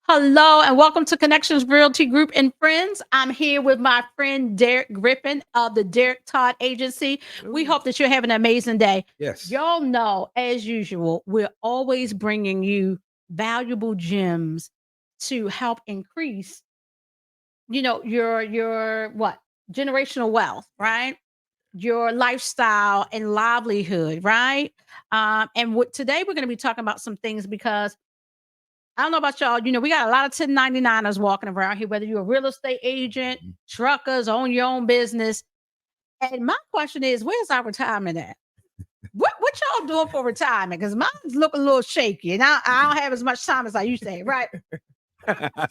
Hello and welcome to Connections Realty Group and Friends. I'm here with my friend Derek Griffin of the Derek Todd Agency. We Ooh, hope that you're having an amazing day. yes. Y'all know, as usual, we're always bringing you valuable gems to help increase, your what generational wealth, Yes. right? Your lifestyle and livelihood, right? Today we're going to be talking about some things because I don't know about y'all. We got a lot of 1099ers walking around here, whether you're a real estate agent, Mhm. truckers, own your own business. And my question is, where's our retirement at? What y'all doing for retirement? Because mine's looking a little shaky and I don't have as much time as I used to have, right?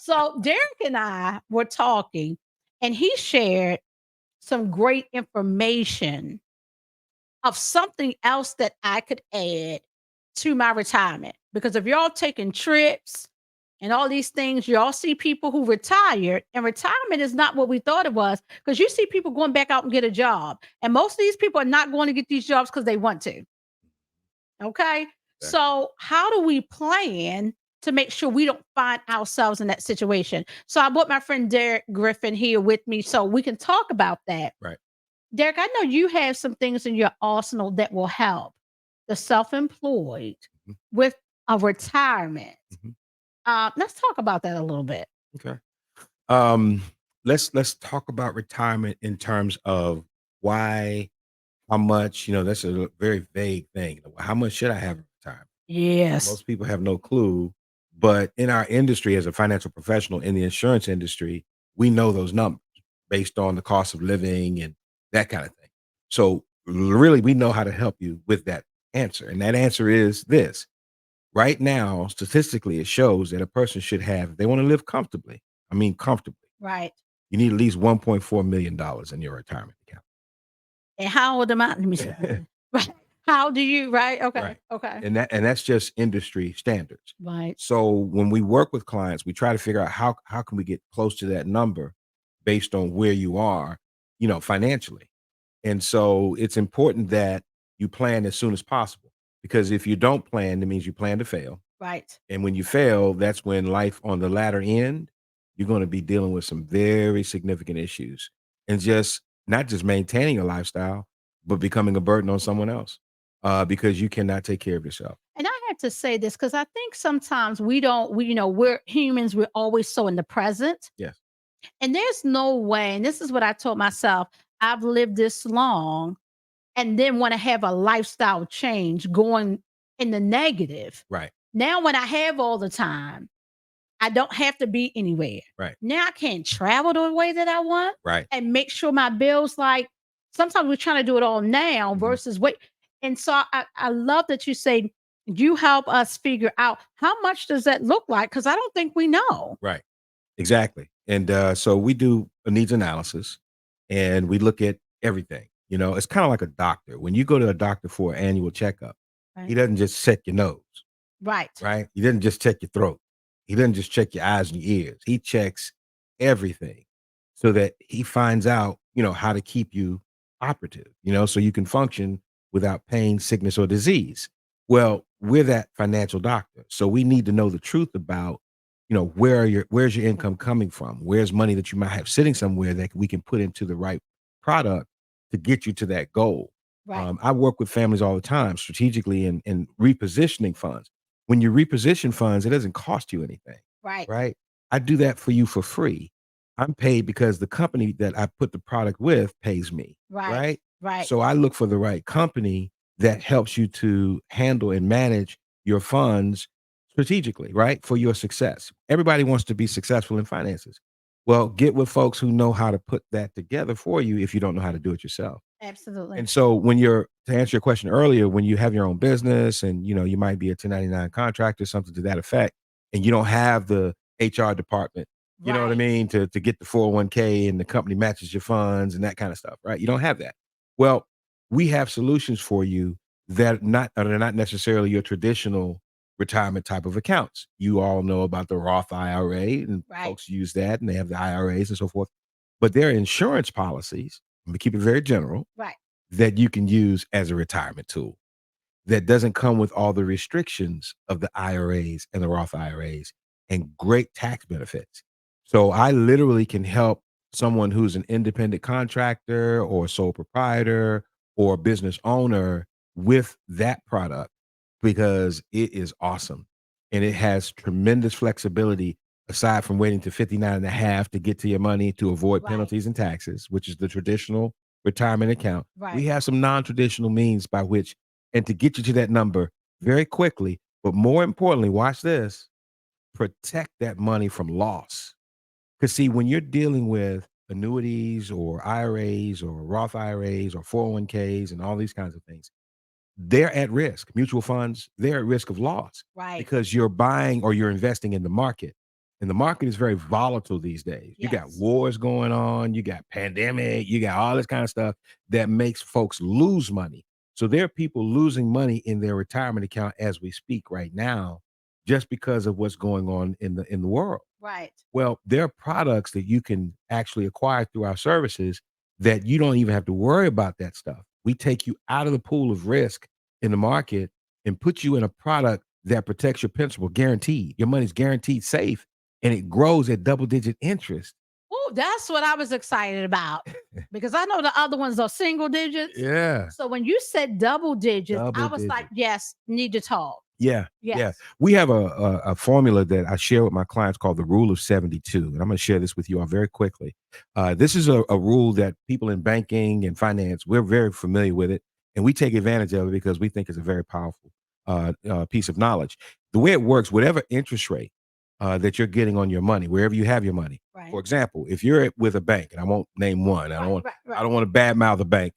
So Derek and I were talking and he shared some great information of something else that I could add to my retirement. Because if y'all taking trips and all these things, y'all see people who retired, and retirement is not what we thought it was. Because you see people going back out and get a job, and most of these people are not going to get these jobs because they want to. Okay, Exactly. so how do we plan to make sure we don't find ourselves in that situation? So I brought my friend Derek Griffin here with me so we can talk about that. Right. Derek, I know you have some things in your arsenal that will help the self-employed Mhm, with a retirement. mhm. Let's talk about that a little bit. Okay. Um, let's talk about retirement in terms of why, how much, that's a very vague thing. How much should I have in retirement? Yes. Most people have no clue. But in our industry, as a financial professional in the insurance industry, we know those numbers based on the cost of living and that kind of thing. So really we know how to help you with that answer. And that answer is this. Right now, statistically, it shows that a person should have, if they want to live comfortably, I mean comfortably, Right. you need at least $1.4 million in your retirement And how old am I? Let me see. account. Right. How do you, right? Okay. Right. Okay. And that's just industry standards. Right. So when we work with clients, we try to figure out how can we get close to that number based on where you are, financially. And so it's important that you plan as soon as possible, because if you don't plan, it means you plan to fail. Right. And when you fail, that's when life on the latter end, you're going to be dealing with some very significant issues, and just not just maintaining a lifestyle, but becoming a burden on someone else, because you cannot take care of yourself. And I have to say this because I think sometimes we don't, we're humans, we're always so in the present. Yes. And there's no way, and this is what I told myself, I've lived this long and then want to have a lifestyle change going in the negative. Right. Now, when I have all the time, I don't have to be anywhere. Right. Now I can travel the way that I want Right. and make sure my bills, like sometimes we're trying to do it all now Mhm. versus wait. And so I love that you say you help us figure out how much does that look like? Because I don't think we know. Right. Exactly. And so we do a needs analysis, and we look at everything. It's kind of like a doctor. When you go to a doctor for an annual checkup, he Right. doesn't just check your nose, Right. right? He doesn't just check your throat. He doesn't just check your eyes and your ears. He checks everything so that he finds out, how to keep you operative, so you can function without pain, sickness, or disease. Well, we're that financial doctor. So we need to know the truth about, where's your income coming from? Where's money that you might have sitting somewhere that we can put into the right product to get you to that goal? Right. I work with families all the time strategically in repositioning funds. When you reposition funds, it doesn't cost you anything, Right. right? I do that for you for free. I'm paid because the company that I put the product with pays me, Right. right? Right. So I look for the right company that helps you to handle and manage your funds strategically, right? For your success. Everybody wants to be successful in finances. Well, get with folks who know how to put that together for you if you don't know how to do it yourself. Absolutely. And so to answer your question earlier, when you have your own business and you might be a 1099 contractor, something to that effect, and you don't have the HR department, you know what I Right. mean, to get the 401k and the company matches your funds and that kind of stuff, right? You don't have that. Well, we have solutions for you that are not necessarily your traditional retirement type of accounts. You all know about the Roth IRA, and Right. folks use that, and they have the IRAs and so forth. But there are insurance policies, we keep it very general, Right. that you can use as a retirement tool that doesn't come with all the restrictions of the IRAs and the Roth IRAs. and great tax benefits. So I literally can help someone who's an independent contractor or sole proprietor or business owner with that product because it is awesome and it has tremendous flexibility aside from waiting to 59 and a half to get to your money to avoid Right. penalties and taxes, which is the traditional retirement account. We Right. have some non-traditional means by which, and to get you to that number very quickly, but more importantly, watch this, protect that money from loss. Because see, when you're dealing with annuities or IRAs or Roth IRAs or 401ks and all these kinds of things, they're at risk. Mutual funds, they're at risk of loss Right. because you're buying or you're investing in the market. And the market is very volatile these days. You got Yes. wars going on, you got pandemic, you got all this kind of stuff that makes folks lose money. So there are people losing money in their retirement account as we speak right now, just because of what's going on in the world. Right. Well, there are products that you can actually acquire through our services that you don't even have to worry about that stuff. We take you out of the pool of risk in the market and put you in a product that protects your principal guaranteed. Your money's guaranteed safe and it grows at double-digit interest. Oh, that's what I was excited about because I know the other ones are single digits. Yeah. So when you said double digits, I Double was like, digit. yes, need to talk. Yeah. Yes. Yeah. We have a formula that I share with my clients called the rule of 72. And I'm going to share this with you all very quickly. This is a rule that people in banking and finance, we're very familiar with it. And we take advantage of it because we think it's a very powerful piece of knowledge. The way it works, whatever interest rate that you're getting on your money, wherever you have your money. Right. For example, if you're with a bank, and I won't name one, I Right. don't want to badmouth the bank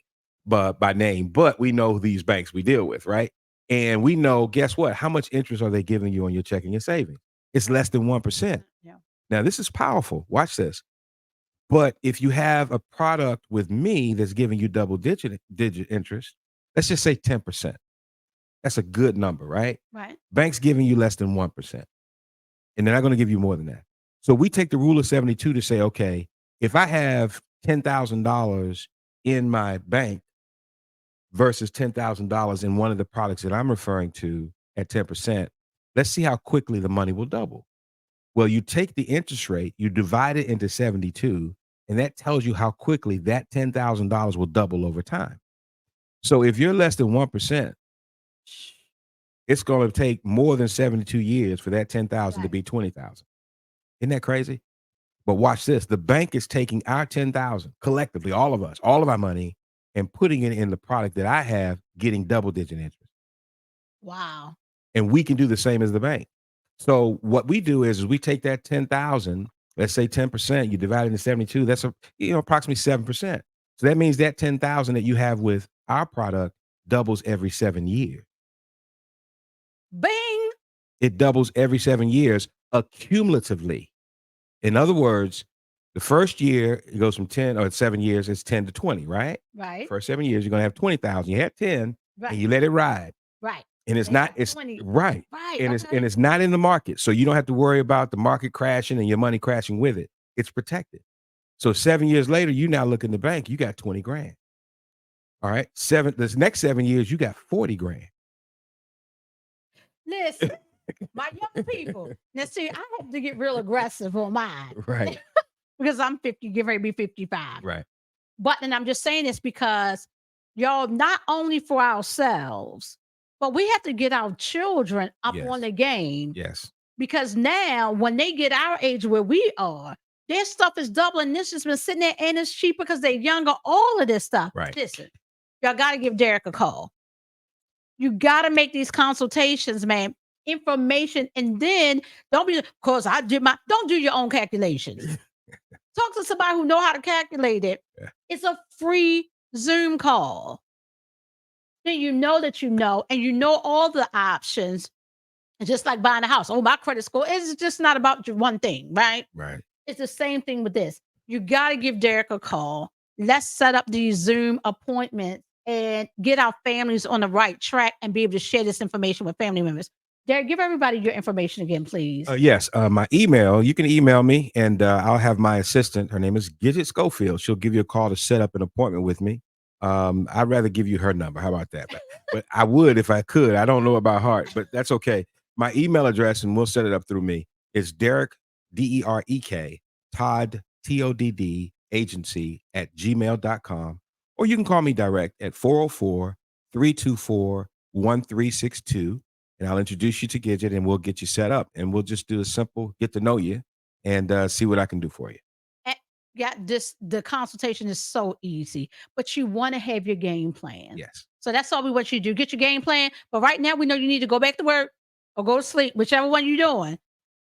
by name, but we know these banks we deal with, right? And we know, guess what? How much interest are they giving you on your checking and savings? It's less than 1%. Yeah. Now, this is powerful. Watch this. But if you have a product with me that's giving you digit interest, let's just say 10%. That's a good number, right? Right. Bank's giving you less than 1%. And they're not going to give you more than that. So we take the rule of 72 to say, okay, if I have $10,000 in my bank versus $10,000 in one of the products that I'm referring to at 10%, let's see how quickly the money will double. Well, you take the interest rate, you divide it into 72, and that tells you how quickly that $10,000 will double over time. So if you're less than 1%, it's going to take more than 72 years for that 10,000 to Right. be 20,000. Isn't that crazy? But watch this. The bank is taking our 10,000 collectively, all of us, all of our money, and putting it in the product that I have, getting double-digit interest. Wow. And we can do the same as the bank. So what we do is we take that 10,000, let's say 10%, you divide it into 72, that's approximately 7%. So that means that 10,000 that you have with our product doubles every 7 years. Bing. It doubles every 7 years accumulatively. In other words, the first year it goes from 10 or 7 years, it's 10 to 20, right? Right. First 7 years, you're gonna have 20,000. You had 10 Right. and you let it ride. Right. And it's They not, got it's 20. right. Right. And Okay. it's not in the market. So you don't have to worry about the market crashing and your money crashing with it. It's protected. So 7 years later, you now look in the bank, you got 20 grand. All right. This next 7 years, you got 40 grand. Listen, my young people. Now, see, I have to get real aggressive on mine Right. because I'm 50, getting ready to be 55. Right. But, and I'm just saying this because y'all, not only for ourselves, but we have to get our children up Yes. on the game Yes. because now when they get our age where we are, their stuff is doubling. This has been sitting there and it's cheaper because they're younger. All of this stuff. Right. Listen, y'all got to give Derek a call. You got to make these consultations, man. Information, and then don't be because don't do your own calculations. Talk to somebody who know how to calculate it. Yeah. It's a free Zoom call. Then you know that you know, and you know all the options. It's just like buying a house. Oh, my credit score is just not about one thing, right? Right. It's the same thing with this. You got to give Derek a call. Let's set up these Zoom appointments and get our families on the right track and be able to share this information with family members. Derek, give everybody your information again, please. Yes. My email, you can email me and I'll have my assistant. Her name is Gidget Schofield. She'll give you a call to set up an appointment with me. I'd rather give you her number. How about that? But I would if I could. I don't know about heart, but that's okay. My email address, and we'll set it up through me, It's Derek, Derek, Todd, Todd, agency at gmail.com. Or you can call me direct at 404-324-1362. And I'll introduce you to Gidget and we'll get you set up. And we'll just do a simple get to know you and see what I can do for you. Yeah, the consultation is so easy, but you want to have your game plan. Yes. So that's all we want you to do. Get your game plan. But right now, we know you need to go back to work or go to sleep, whichever one you're doing.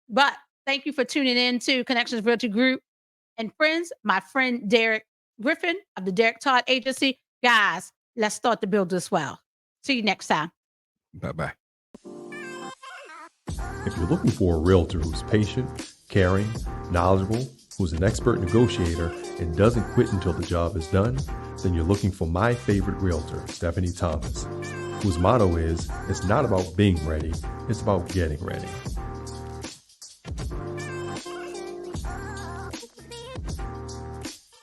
But thank you for tuning in to Connections Realty Group. And friends, my friend Derek Griffin of the Derek Todd Agency. Guys, let's start to build this well. See you next time. Bye-bye. If you're looking for a realtor who's patient, caring, knowledgeable, who's an expert negotiator, and doesn't quit until the job is done, then you're looking for my favorite realtor, Stephanie Thomas, whose motto is, it's not about being ready, it's about getting ready.